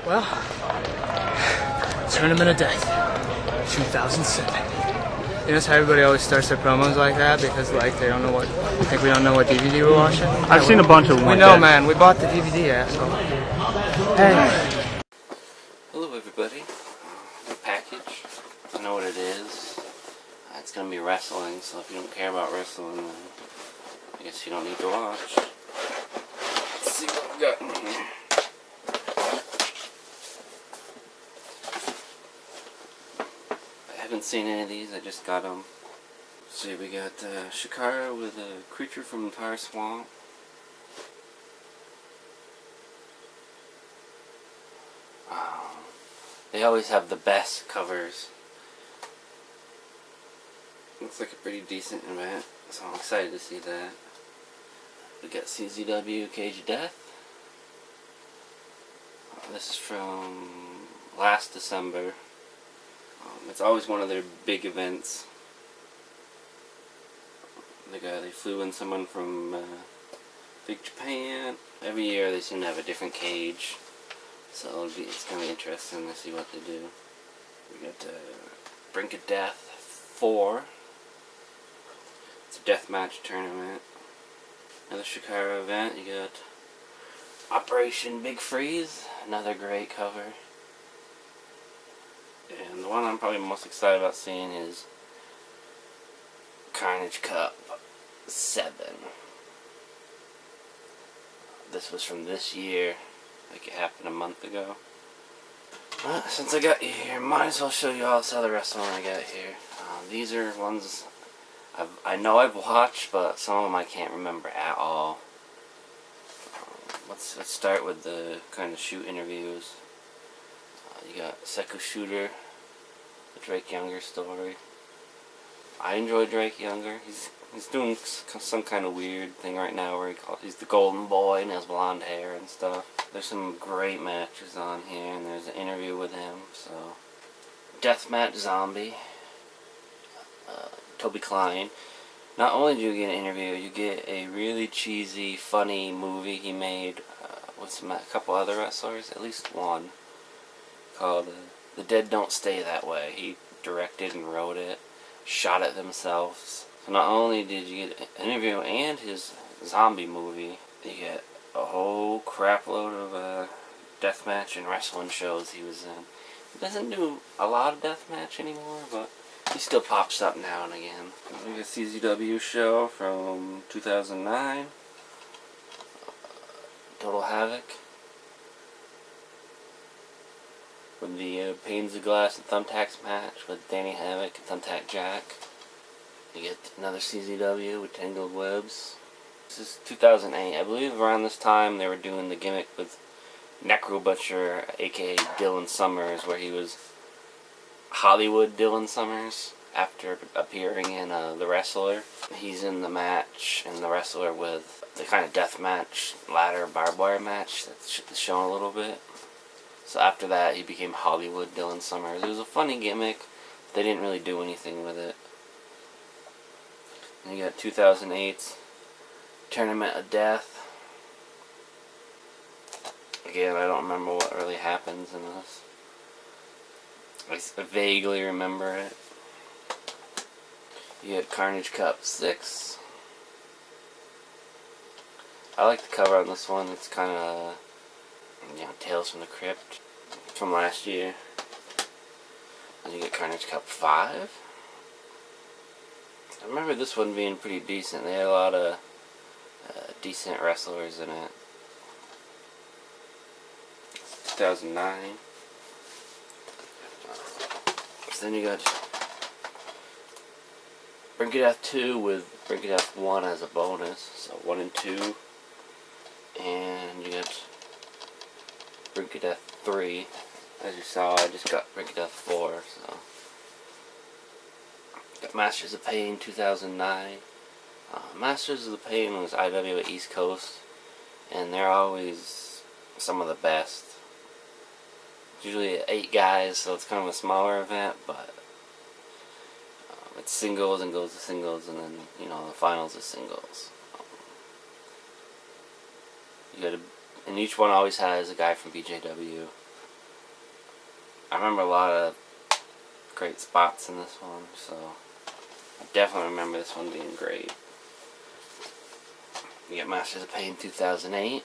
Well, Tournament of Death, 2007. You notice how everybody always starts their promos like that because, like, they don't know what. I think we don't know what DVD we're watching. I've seen a bunch of them. We know, man. We bought the DVD, asshole. Hey. Hello, everybody. The package. I know what it is. It's gonna be wrestling, so if you don't care about wrestling, then I guess you don't need to watch. Let's see what we got in here. I haven't seen any of these, I just got them. Let's see, we got Shakara with a creature from the Tar Swamp. They always have the best covers. Looks like a pretty decent event, so I'm excited to see that. We got CZW Cage of Death. This is from last December. It's always one of their big events. They flew in someone from Big Japan. Every year they seem to have a different cage, so it's going to be interesting to see what they do. We got Brink of Death 4. It's a deathmatch tournament. Another Shakara event. You got Operation Big Freeze, another great cover. And the one I'm probably most excited about seeing is Carnage Cup 7. This was from this year, like it happened a month ago. Well, since I got you here, might as well show you all this other wrestling I got here. These are ones I know I've watched, but some of them I can't remember at all. Let's start with the kind of shoot interviews. You got Sekou Shooter, the Drake Younger story. I enjoy Drake Younger. He's doing some kind of weird thing right now where he's the golden boy and has blonde hair and stuff. There's some great matches on here, and there's an interview with him. So, Deathmatch Zombie, Toby Klein. Not only do you get an interview, you get a really cheesy, funny movie he made with a couple other wrestlers, at least one, called The Dead Don't Stay That Way. He directed and wrote it, shot it themselves. So not only did you get an interview and his zombie movie, you get a whole crap load of deathmatch and wrestling shows he was in. He doesn't do a lot of deathmatch anymore, but he still pops up now and again. We got a CZW show from 2009. Total Havoc. With the Panes of Glass and Thumbtacks match with Danny Havoc and Thumbtack Jack. You get another CZW with Tangled Webs. This is 2008. I believe around this time they were doing the gimmick with Necro Butcher, aka Dylan Summers, where he was Hollywood Dylan Summers after appearing in The Wrestler. He's in the match and The Wrestler with the kind of death match, ladder barbed wire match that's shown a little bit. So after that he became Hollywood Dylan Summers. It was a funny gimmick. They didn't really do anything with it. And you got 2008's Tournament of Death. Again, I don't remember what really happens in this. I vaguely remember it. You get Carnage Cup 6. I like the cover on this one. It's kind of, Tales from the Crypt from last year. And you get Carnage Cup 5. I remember this one being pretty decent. They had a lot of decent wrestlers in it. 2009. So then you got Brink of Death 2 with Brink of Death 1 as a bonus. So 1 and 2. And you got Brink of Death 3. As you saw, I just got Brink of Death 4. So got Masters of Pain 2009. Masters of the Pain was IWA East Coast, and they're always some of the best. Usually 8 guys, so it's kind of a smaller event, but it's singles and goes to singles, and then the finals is singles. You got and each one always has a guy from BJW. I remember a lot of great spots in this one, so I definitely remember this one being great. You got Masters of Pain 2008.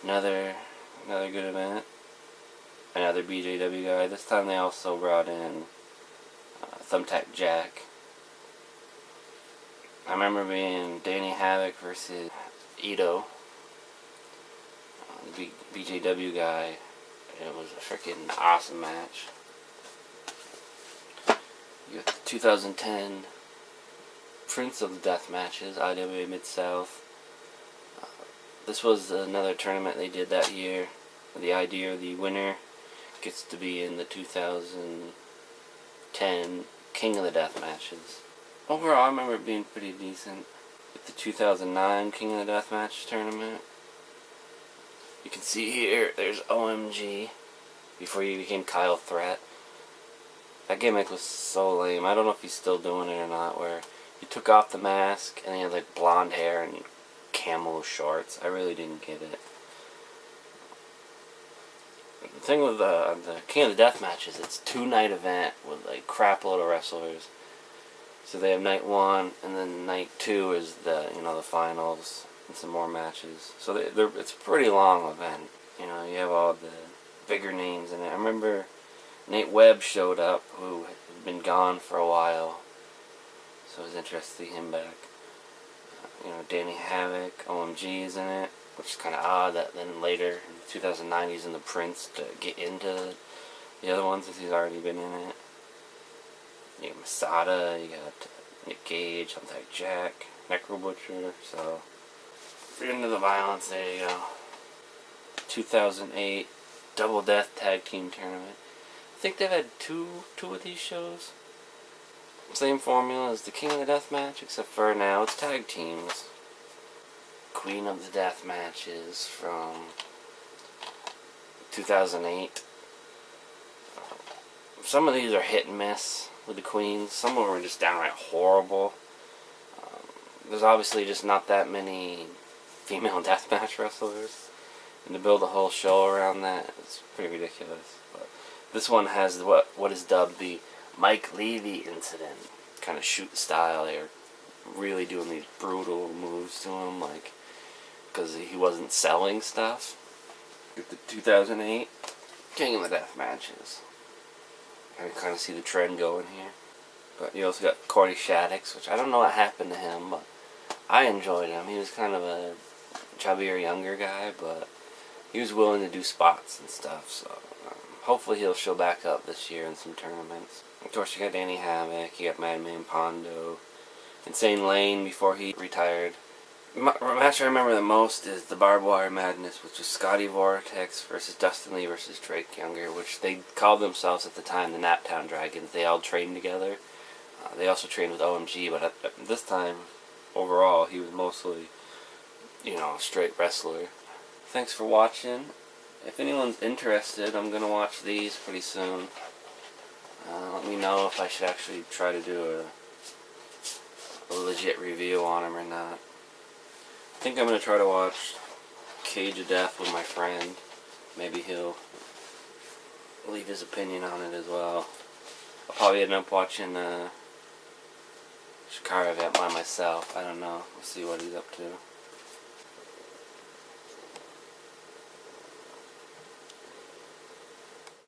Another good event. Another BJW guy. This time they also brought in Thumbtack Jack. I remember being Danny Havoc versus Ito, the BJW guy. It was a freaking awesome match. You got the 2010 Prince of the Death Matches, IWA Mid-South. This was another tournament they did that year. The idea of the winner gets to be in the 2010 King of the Death Matches. Overall, I remember it being pretty decent. With the 2009 King of the Death Match tournament, you can see here, there's OMG, before he became Kyle Threat. That gimmick was so lame. I don't know if he's still doing it or not, where he took off the mask and he had like blonde hair and camo shorts. I really didn't get it. The thing with the King of the Death Match is it's a 2-night event with like crap load of wrestlers. So they have night 1 and then night 2 is the the finals and some more matches. So it's a pretty long event. You have all the bigger names in it. I remember Nate Webb showed up, who had been gone for a while. So it was interesting to see him back. Danny Havoc, OMG is in it, which is kind of odd that then later in 2009 he's in the Prince to get into the other ones since he's already been in it. You got Masada, you got Nick Gage, Thumbtack Jack, Necro Butcher, so if you're into the violence, there you go. 2008 Double Death Tag Team Tournament. I think they've had two of these shows. Same formula as the King of the Death Match, except for now it's tag teams. Queen of the Death Matches from 2008. Some of these are hit and miss with the queens. Some of them are just downright horrible. There's obviously just not that many female deathmatch wrestlers, and to build a whole show around that is pretty ridiculous. But this one has what is dubbed the Mike Levy incident. Kind of shoot style. They're really doing these brutal moves to him, like, because he wasn't selling stuff. Get the 2008 King of the Death Matches. I can kind of see the trend going here. But you also got Corey Shaddix, which I don't know what happened to him, but I enjoyed him. He was kind of a chubbier, younger guy, but he was willing to do spots and stuff, so hopefully he'll show back up this year in some tournaments. Of course, you got Danny Havoc, you got Madman Pondo, Insane Lane before he retired. The match I remember the most is the Barbed Wire Madness, which was Scotty Vortex versus Dustin Lee versus Drake Younger, which they called themselves at the time the Naptown Dragons. They all trained together. They also trained with OMG, but at this time, overall, he was mostly, a straight wrestler. Thanks for watching. If anyone's interested, I'm going to watch these pretty soon. Let me know if I should actually try to do a legit review on them or not. I think I'm going to try to watch Cage of Death with my friend. Maybe he'll leave his opinion on it as well. I'll probably end up watching Shikara event by myself. I don't know. We'll see what he's up to.